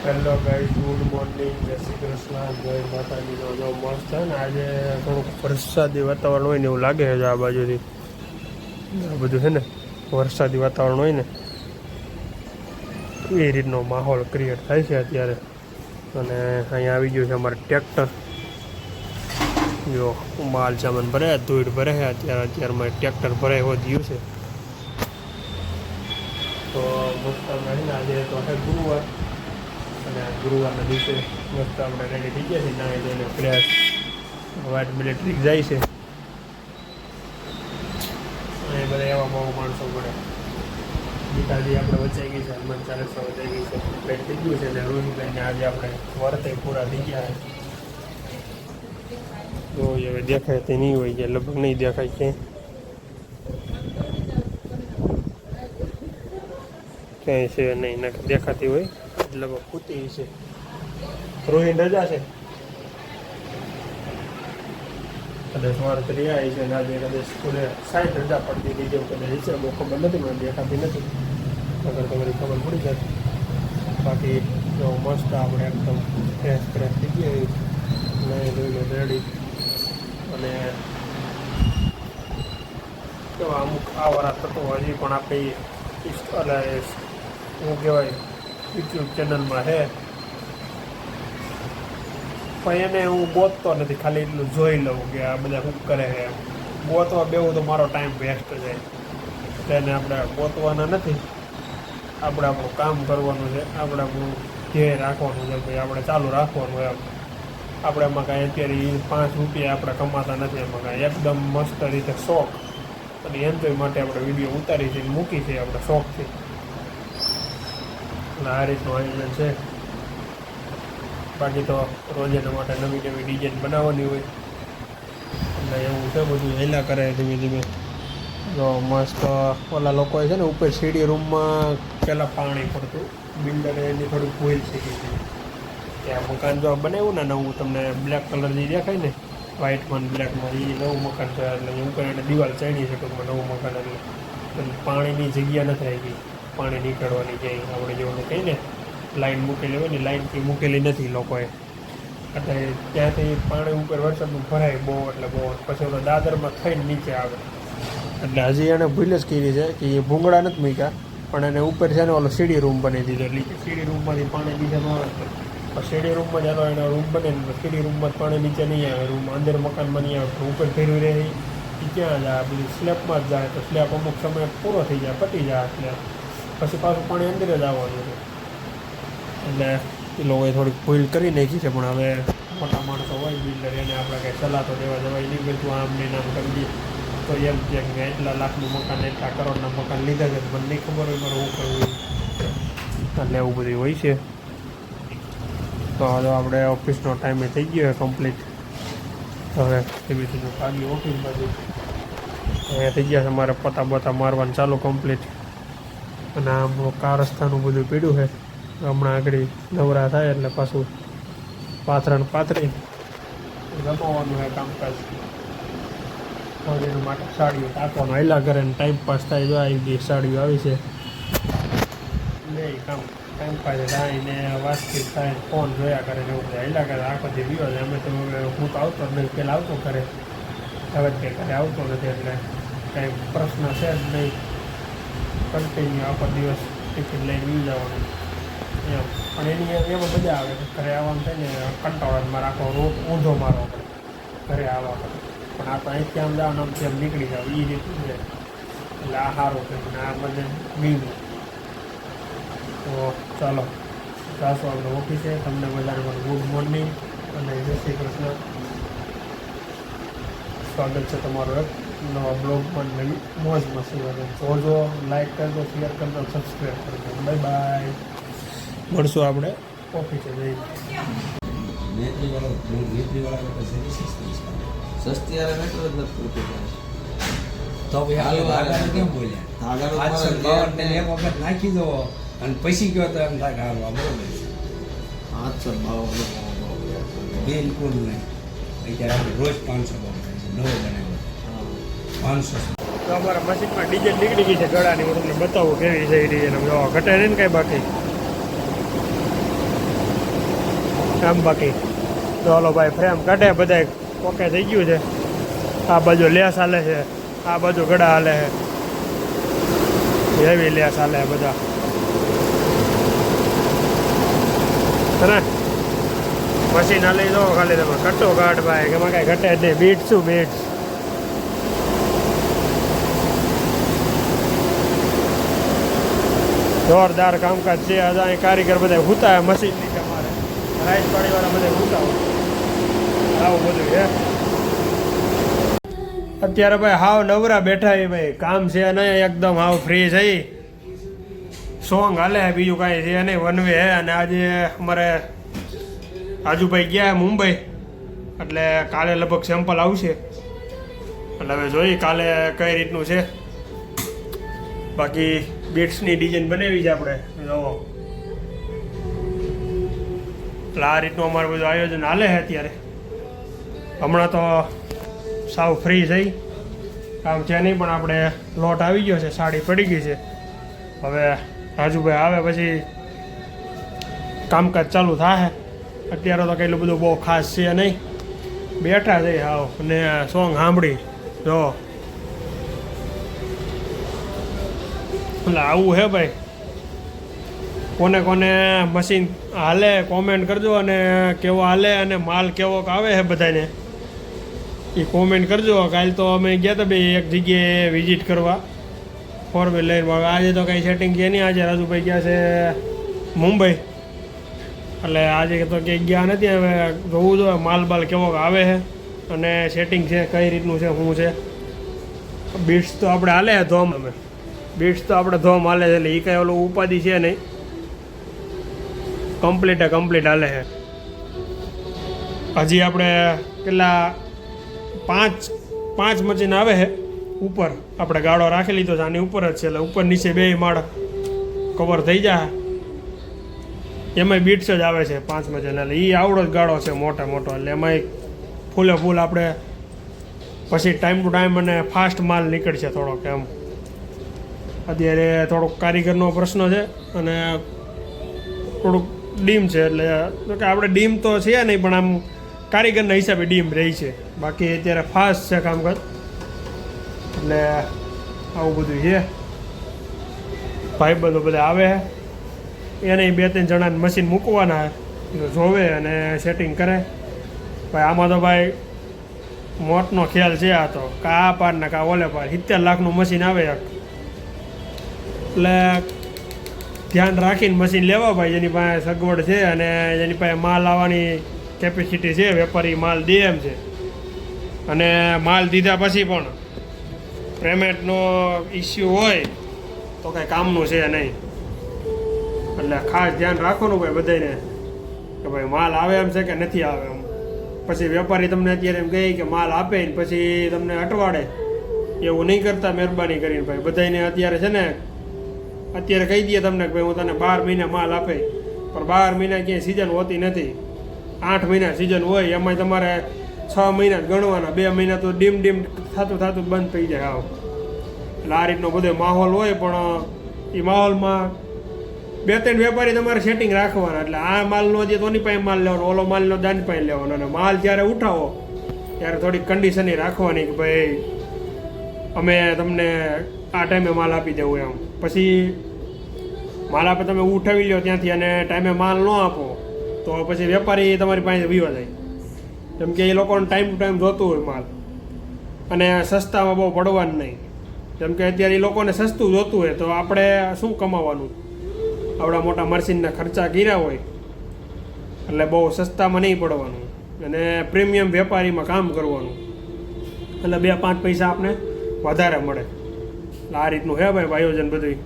Hello guys, good morning, જય શ્રી કૃષ્ણ, જય માતાજીનો જો મસ્ત છે ને. આજે થોડુંક વરસાદી વાતાવરણ હોય ને એવું લાગે છે આ બાજુથી. આ બધું છે ને વરસાદી વાતાવરણ હોય ને એ રીતનો માહોલ ક્રિએટ થાય છે અત્યારે. અને અહીંયા આવી ગયું છે અમારે ટ્રેક્ટર. જો માલ સામાન ભરે, ધૂળ ભરે છે અત્યારમાં ટ્રેક્ટર ભરે એવો ગયું છે. તો મસ્ત આપણે આજે તો છે ગુરુવાર, અને ગુરુવારના દિવસે મસ્ત આપણે રેડી થઈ ગયા છીએ. નાહી ધોઈને ફ્રેશ વાઇટ મિલિટરી જાય છે. અને બધા એવા બહુ માણસો પડે. ગીતાજી આપણે વચાઈ ગઈ છે, હનુમાન ચાલીસા વચાઈ ગઈ છે, પેટ થઈ ગયું છે. અને રોહિતભાઈને આજે આપણે વર્તે પૂરા થઈ ગયા છે. તો હવે દેખાય તે નહીં હોય કે લગભગ નહીં દેખાય ક્યાંય છે નહીં, દેખાતી હોય લગભગ પૂતી છે. રોહિત રજા છે, કદાચ વાર કરી આવી છે. આજે કદાચ સ્કૂલે 60 રજા પડતી હતી જેવું કદાચ છે, બહુ ખબર નથી, મને દેખાતી નથી. અગર તમારી ખબર પડી જાય. બાકી જો મસ્ત આપણે એકદમ ફ્રેશ થઈ ગયા, નહીં ધોઈને રેડી. અને કેવા અમુક આ વરા થતો હજી પણ આપણે એટલે શું કહેવાય યુટ્યુબ ચેનલમાં છે, પણ એને હું ગોતતો નથી, ખાલી એટલું જોઈ લઉં કે આ બધા શું કરે છે. ગોતવા બેવું તો મારો ટાઈમ વેસ્ટ જાય. તેને આપણે ગોતવાના નથી, આપણે આપણું કામ કરવાનું છે, આપણે આપણું ધ્યેય રાખવાનું છે, ભાઈ આપણે ચાલુ રાખવાનું એમ. આપણે એમાં કાંઈ અત્યારે 5 રૂપિયા આપણે કમાતા નથી. એમાં કાંઈ એકદમ મસ્ત રીતે શોખ અને એન્જોય માટે આપણે વિડીયો ઉતારી છે, મૂકી છે આપણે શોખથી. એટલે આ રીતનું આયોજન છે. બાકી તો રોજ એના માટે નવી નવી ડિઝાઇન બનાવવાની હોય એટલે એવું છે બધું. હેલા કરે ધીમે ધીમે. જો મસ્ત ઓલા લોકોએ છે ને ઉપર સીડી રૂમમાં પહેલાં પાણી પડતું, બિલ્ડરે એની થોડીક ભૂલ શીખી હતી. ત્યાં મકાન જો બનાવ્યું ને નવું, તમને બ્લેક કલર જે દેખાય ને વ્હાઇટમાં બ્લેકમાં, એ નવું મકાન છે. એટલે ઉપર એને દિવાલ ચાણી છે ટૂંકમાં નવું મકાન. એટલે પાણીની જગ્યા નથી આવી ગઈ, પાણી નીકળવાની ક્યાંય આપણે જેવું કહીએ ને લાઈન મૂકેલી હોય ને, લાઈનથી મૂકેલી નથી લોકોએ. એટલે ત્યાંથી પાણી ઉપર વરસાદનું ભરાય બહુ એટલે બહુ, પછી ઓલો દાદરમાં થઈને નીચે આવે. એટલે હજી એને ભૂલ જ કરી છે કે એ ભૂંગળા નથી મૂક્યા, પણ એને ઉપર છે ને ઓલો સીડી રૂમ બનાવી દીધો. એટલે સીડી રૂમમાંથી પાણી નીચેમાં આવે. સીડી રૂમમાં જ એનો રૂમ બને ને સીડી રૂમમાં જ પાણી નીચે નહીં આવે, રૂમ અંદર મકાનમાં નહીં આવે. ઉપર ફેરવી રહે એ ક્યાં જાય, બધી સ્લેબમાં જ જાય. તો સ્લેબ અમુક સમય પૂરો થઈ જાય, પતી જાય. એટલે પછી પાછું પાણી અંદર જ આવવાનું છે. એટલે એ લોકોએ થોડીક ભૂલ કરી નાખી છે. પણ હવે મોટા માણસો હોય બિલ્ડર, એને આપણે કંઈ સલાહ તો દેવા જવાય નહીં. બધું આમ ને આમ કરી દઈએ તો એમ કે એટલા લાખનું મકાન, એટલા કરોડના મકાન લીધા છે, મને નહીં ખબર હોય મારે શું કરવું. એટલે એવું બધું હોય છે. તો હવે આપણે ઓફિસનો ટાઈમે થઈ ગયો કમ્પ્લીટ. હવે ધીમે ધીમે ભાગી ઓફિસ બાજુ. અહીંયા થઈ ગયા છે મારે પતા બતા મારવાનું ચાલુ કમ્પ્લીટ. અને આમ કાર રસ્તાનું બધું પીડ્યું છે. હમણાં આગળ નવરા થાય એટલે પાછું પાથરી રમવાનું છે કામકાજ. એના માટે સાડીઓ ટાંકવાનું હાલ્યા કરે ને ટાઈમ પાસ થાય. જો આવી ગઈ સાડીઓ આવી છે, નહીં કામ ટાઈમ પાસ થાય ને વાતચીત થાય, ફોન જોયા કરે ને એવું બધા હાલ્યા કરે. આખો દી વિયો છે. અમે તો હું તો આવતો જ નહીં, પહેલાં આવતો કરે, હવે જ ઘરે આવતો નથી. એટલે કાંઈ પ્રશ્ન છે જ નહીં. કન્ટિન્યુ આખો દિવસ ટિફિન લઈને વી જવાનું એમ. પણ એની એમાં મજા આવે. ઘરે આવવાનું થાય ને કંટાળો મારે આખો રોટ ઊંધો મારવો પડે ઘરે આવવા પડે. પણ આ તો અહીંથી આમ જવાનું આમથી આમ નીકળી જાવ એ રીતનું છે. એટલે આ સારું છે અને આ બધે બીજું. તો ચાલો જાશું આપણે ઓફિસે. તમને બધાને પણ ગુડ મોર્નિંગ અને જય શ્રી કૃષ્ણ. સ્વાગત છે તમારું એક નવા બ્લોગમાં. નવી મોજ મસ્તી વધે જોજો, લાઈક કરજો, શેર કરજો, સબસ્ક્રાઈબ કરજો. Bye bye. મળશું આપણે ઓફિસે જઈને. સસ્તી યાર મેટ્રો જ નથી. તો ભાઈ હાલો આગળ કેમ બોલ્યા? 852 ને એક વખત નાખી દો અને પછી ગયો તો એમ થાય હાલવા બરોબર. 852 બિલકુલ નહીં. અત્યારે આપણે રોજ 500 થાય છે, નવો બનાવ્યો 500. તો અમારા મશીનમાં ડિઝાઇન નીકળી ગઈ છે ગળાની. હું તમને બતાવું કેવી છે એ ડિઝાઇન. ઘટે નહીં ને કાંઈ બાકી. આમ બાકી ચાલો ભાઈ ફ્રેમ કાઢે બધા ઓકે થઈ ગયું છે. આ બાજુ લેસ હાલે છે, આ બાજુ ગળા હાલે છે, એવી લેસ હાલે બધા ને. મશીન હાલી દો ખાલી તમે કટ્ટો કાઢ ભાઈ, કે એમાં કાંઈ ઘટે જ નહીં. બીટ શું બીટ જોરદાર કામકાજ છે. આજે અહીં કારીગર બધા હુતા મશીન નીચે મારે, રાઈસ પાણીવાળા બધા હુતા હોય, આવું બધું છે. અત્યારે ભાઈ હાવ નવરા બેઠા એ ભાઈ, કામ છે નહીં, એકદમ હાવ ફ્રી થઈ. સોંગ હાલે બીજું કાંઈ છે નહીં, વન વે હે. અને આજે અમારે રાજુભાઈ ગયા મુંબઈ, એટલે કાલે લગભગ સેમ્પલ આવશે. એટલે હવે જોઈએ કાલે કઈ રીતનું છે. બાકી બીટ્સની ડિઝાઇન બનાવી છે આપણે જોવો. એટલે આ રીતનું અમારું બધું આયોજન હાલે છે અત્યારે. હમણાં તો સાવ ફ્રી થઈ, કામ છે નહીં, પણ આપણે લોટ આવી ગયો છે, સાડી પડી ગઈ છે. હવે રાજુભાઈ આવે પછી કામકાજ ચાલુ થાય. અત્યારે તો કેટલું બધું બહુ ખાસ છે નહીં, બેઠા છે હાવ અને સોંગ સાંભળી જો. એટલે આવું હે ભાઈ. કોને કોને મશીન હાલે કોમેન્ટ કરજો, અને કેવો હાલે અને માલ કેવો આવે છે બધાને એ કોમેન્ટ કરજો. કાલે તો અમે ગયા હતા ભાઈ એક જગ્યાએ વિઝિટ કરવા, 4 વ્હીલ લઈને. આજે તો કંઈ સેટિંગ છે નહીં, આજે રાજુભાઈ ગયા છે મુંબઈ, એટલે આજે તો ક્યાંય ગયા નથી. હવે જોવું જોઈએ માલ બાલ કેવો આવે છે અને સેટિંગ છે કઈ રીતનું છે, શું છે. બીટ્સ તો આપણે હાલે છે ધોમ, અમે બીટ્સ તો આપણે ધોમ હાલે છે, એટલે એ કાંઈ ઓલું ઉપાધિ છે નહીં, કમ્પ્લીટ હાલે છે. હજી આપણે કેટલા 5 મશીન આવે છે ઉપર. આપણે ગાળો રાખી લીધો છે આની ઉપર જ છે, એટલે ઉપર નીચે 2 માળ કવર થઈ જાય. એમાંય બીટ્સ જ આવે છે 5 મશીન, એટલે એ આવડો જ ગાળો છે મોટો, એટલે એમાંય ફૂલે ફૂલ આપણે પછી ટાઈમ ટુ ટાઈમ અને ફાસ્ટ માલ નીકળશે થોડોક એમ. અત્યારે થોડોક કારીગરનો પ્રશ્ન છે અને થોડુંક ડીમ છે, એટલે કે આપણે ડીમ તો છે નહીં, પણ આમ કારીગરના હિસાબે ડીમ રહી છે. બાકી અત્યારે ફાસ્ટ છે કામકાજ, એટલે આવું બધું છે. ભાઈબંધો બધા આવે એને 2-3 જણાને મશીન મૂકવાના જોવે અને સેટિંગ કરે. ભાઈ આમાં તો ભાઈ મોટનો ખ્યાલ છે. આ તો કા પાર ને કા ઓલે પાર 70 લાખનું મશીન આવે એક, એટલે ધ્યાન રાખીને મશીન લેવા ભાઈ, જેની પાસે સગવડ છે અને જેની પાસે માલ આવવાની કેપેસિટી છે, વેપારી માલ દે એમ છે. અને માલ દીધા પછી પણ પેમેન્ટનો ઇસ્યુ હોય તો કાંઈ કામનું છે નહીં. એટલે ખાસ ધ્યાન રાખવાનું ભાઈ બધાને કે ભાઈ માલ આવે એમ છે કે નથી આવે એમ. પછી વેપારી તમને અત્યારે એમ કહે કે માલ આપે ને પછી તમને અટવાડે, એવું નહીં કરતા મહેરબાની કરીને ભાઈ. બધાને અત્યારે છે ને, અત્યારે કહી દઈએ તમને કે ભાઈ હું તને 12 મહિના માલ આપે, પણ 12 મહિના ક્યાંય સિઝન હોતી નથી. 8 મહિના સિઝન હોય, એમાંય તમારે 6 મહિના જ ગણવાના, 2 મહિના તો ડીમ થતું બંધ થઈ જાય આવ. એટલે આ રીતનો બધો માહોલ હોય, પણ એ માહોલમાં 2-3 વેપારી તમારે સેટિંગ રાખવાના. એટલે આ માલનો જે તોની પાસે માલ લેવાનો, ઓલો માલનો દાન પાસે લેવાનો, અને માલ જ્યારે ઉઠાવો ત્યારે થોડીક કન્ડિશન રાખવાની કે ભાઈ અમે તમને આ ટાઈમે માલ આપી દેવું એમ. પછી માલ આપે તમે ઉઠાવી લો ત્યાંથી અને ટાઈમે માલ ન આપો તો પછી વેપારી તમારી પાસે વિવા જાય. કેમ કે એ લોકોને ટાઈમ ટુ ટાઈમ જોતું હોય માલ, અને સસ્તામાં બહુ પડવાનું નહીં. જેમ કે અત્યારે એ લોકોને સસ્તું જોતું હોય તો આપણે શું કમાવાનું, આપણા મોટા મશીનના ખર્ચા કર્યા હોય, એટલે બહુ સસ્તામાં નહીં પડવાનું અને પ્રીમિયમ વેપારીમાં કામ કરવાનું, એટલે 2-5 પૈસા આપણે વધારે મળે. એટલે આ રીતનું હે ભાઈ આયોજન બધું.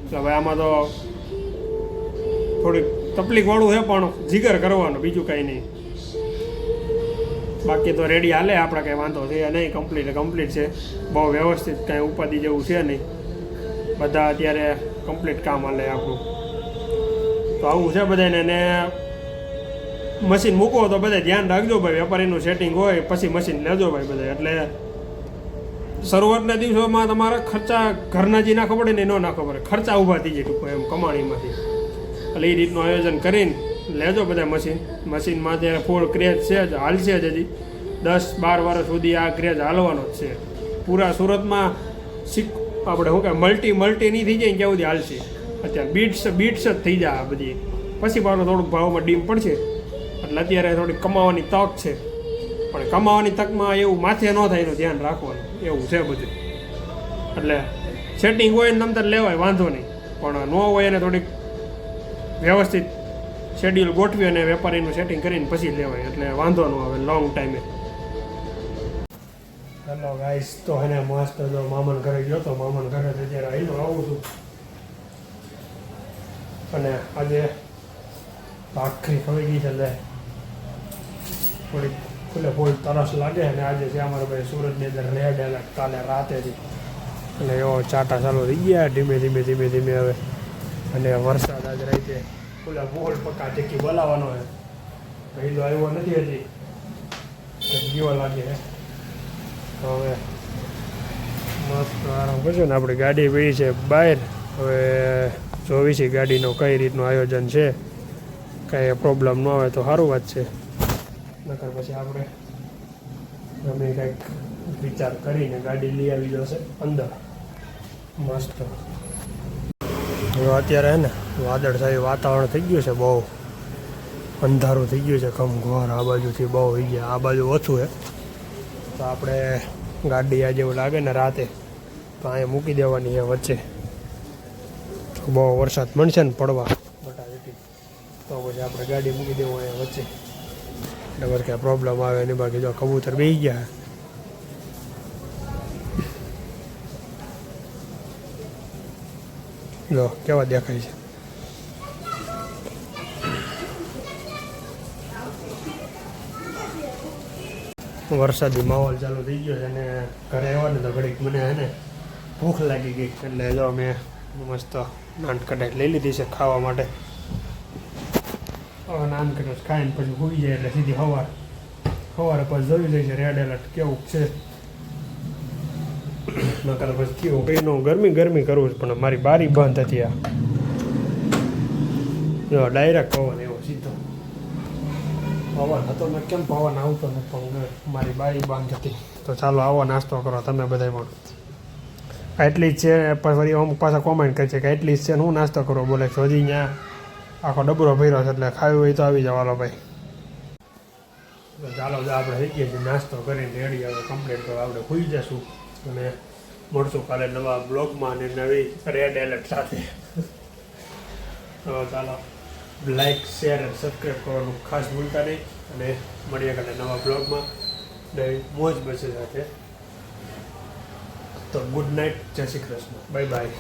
એટલે ભાઈ આમાં તો થોડીક તકલીફવાળું છે, પણ જીગર કરવાનું, બીજું કાંઈ નહીં. બાકી તો રેડી હાલે, આપણે કાંઈ વાંધો છે નહીં, કમ્પ્લીટ છે. બહુ વ્યવસ્થિત કાંઈ ઉપાધિ જેવું છે નહીં, બધા અત્યારે કમ્પ્લીટ કામ હાલે આપણું. તો આવું છે બધાને. ને મશીન મૂકો તો બધા ધ્યાન રાખજો ભાઈ, વેપારીનું સેટિંગ હોય પછી મશીન લેજો ભાઈ બધા. એટલે શરૂઆતના દિવસોમાં તમારા ખર્ચા ઘરના જે નાખવો પડે ને ન નાખવો પડે, ખર્ચા ઊભા થઈ જાય ટૂંકો એમ કમાણીમાંથી. એટલે એ રીતનું આયોજન કરીને લેજો બધા મશીનમાં અત્યારે ફૂલ ક્રેઝ છે જ, હાલશે જ હજી 10-12 વર્ષ સુધી આ ક્રેઝ હાલવાનો જ છે. પૂરા સુરતમાં આપણે શું કહે મલ્ટી નહીં થઈ જાય ત્યાં સુધી હાલશે. અત્યારે બીટ્સ જ થઈ જાય આ બધી, પછી પાછું થોડુંક ભાવમાં ડીમ પડશે. એટલે અત્યારે થોડીક કમાવાની તક છે, પણ કમાવાની તકમાં એવું માથે ન થાય એનું ધ્યાન રાખવાનું, એવું છે બધું. એટલે સેટિંગ હોય ને તમતાર લેવાય, વાંધો નહીં, પણ ન હોય એને થોડીક વ્યવસ્થિત શેડ્યુલ ગોઠવી અને વેપારીનું સેટિંગ કરીને પછી લેવાય, એટલે વાંધો ન આવે લોંગ ટાઈમે. હેલો ગાઈસ, તો એને મસ્ત જો મામાના ઘરે ગયો તો, મામાના ઘરે અત્યારે આવીને આવું છું. અને આજે ભાખરી ખવાઈ ગઈ છે, એટલે થોડીક ફૂલ તરસ લાગે. અને આજે છે અમારે ભાઈ સુરતની અંદર રેડ એલર્ટ, કાલે રાતેથી, એટલે એવો ચાટા ચાલુ થઈ ગયા ધીમે ધીમે હવે. અને વરસાદ આજે રાતે ફૂલ પક્કા ટેકી બોલાવવાનો છે. પહેલો આવ્યો નથી હજી, જીવો લાગે છે. તો હવે મસ્ત આરામ કરજો ને. આપણી ગાડી પડી છે બહાર, હવે જોવી છે ગાડીનું કઈ રીતનું આયોજન છે. કાંઈ પ્રોબ્લેમ ન આવે તો સારું વાત છે, નકર પછી આપણે ગમે કંઈક વિચાર કરીને ગાડી લઈ આવી જશે અંદર મસ્ત. અત્યારે હે ને વાદળછાયું વાતાવરણ થઈ ગયું છે, બહુ અંધારું થઈ ગયું છે, ઘમઘોર આ બાજુથી બહુ થઈ ગયા, આ બાજુ ઓછું છે. તો આપણે ગાડી આ જેવું લાગે ને રાતે તો અહીંયા મૂકી દેવાની છે વચ્ચે. તો બહુ વરસાદ મળશે ને પડવા બટાટી, તો પછી આપણે ગાડી મૂકી દેવું અહીંયા વચ્ચે, એટલે બસ કાંઈ પ્રોબ્લેમ આવે નહીં. બાકી જો કબૂતર બેસી ગયા, જો કેવા દેખાય છે. વરસાદી માહોલ ચાલુ થઈ ગયો છે, અને ઘરે આવ્યા ને તો ઘડીક મને હે ને ભૂખ લાગી ગઈ, એટલે જો મેં મસ્ત નાન કટાઈ લઈ લીધી છે ખાવા માટે. હવે નાન કટાઈ ખાઈને પછી હોઈ જાય એટલે સીધી સવારે પછી જોઈ લઈ છે રેડ એલર્ટ કેવું છે. નકર પછી કેવું કંઈનું ગરમી કરવું છે, પણ મારી બારી બંધ હતી. આ જો ડાયરેક્ટ પવન એવો સીધો પવન હતો ને, કેમ પવન આવતો ને, પણ મારી બારી બંધ હતી. તો ચાલો આવો નાસ્તો કરો તમે બધા પણ. એટલી જ છે, ફરી અમુક પાછા કોમેન્ટ કરે છે કે એટલી જ છે ને હું નાસ્તો કરો, બોલે છે હજી ત્યાં આખો ડબરો ભર્યો છે, એટલે ખાવી હોય તો આવી જવાનો ભાઈ. ચાલો આપણે થઈ ગયા છીએ નાસ્તો કરીને રેડી, હવે કમ્પ્લીટ તો આપણે ખુઈ જશું અને મળશું કાલે નવા બ્લોગમાં અને નવી રેડ એલર્ટ સાથે. તો ચાલો લાઈક, શેર અને સબસ્ક્રાઈબ કરવાનું ખાસ ભૂલતા નહીં, અને મળીએ કાલે નવા બ્લોગમાં નવી મોજ મસ્તી સાથે. તો ગુડ નાઇટ, જય શ્રી કૃષ્ણ, બાય બાય.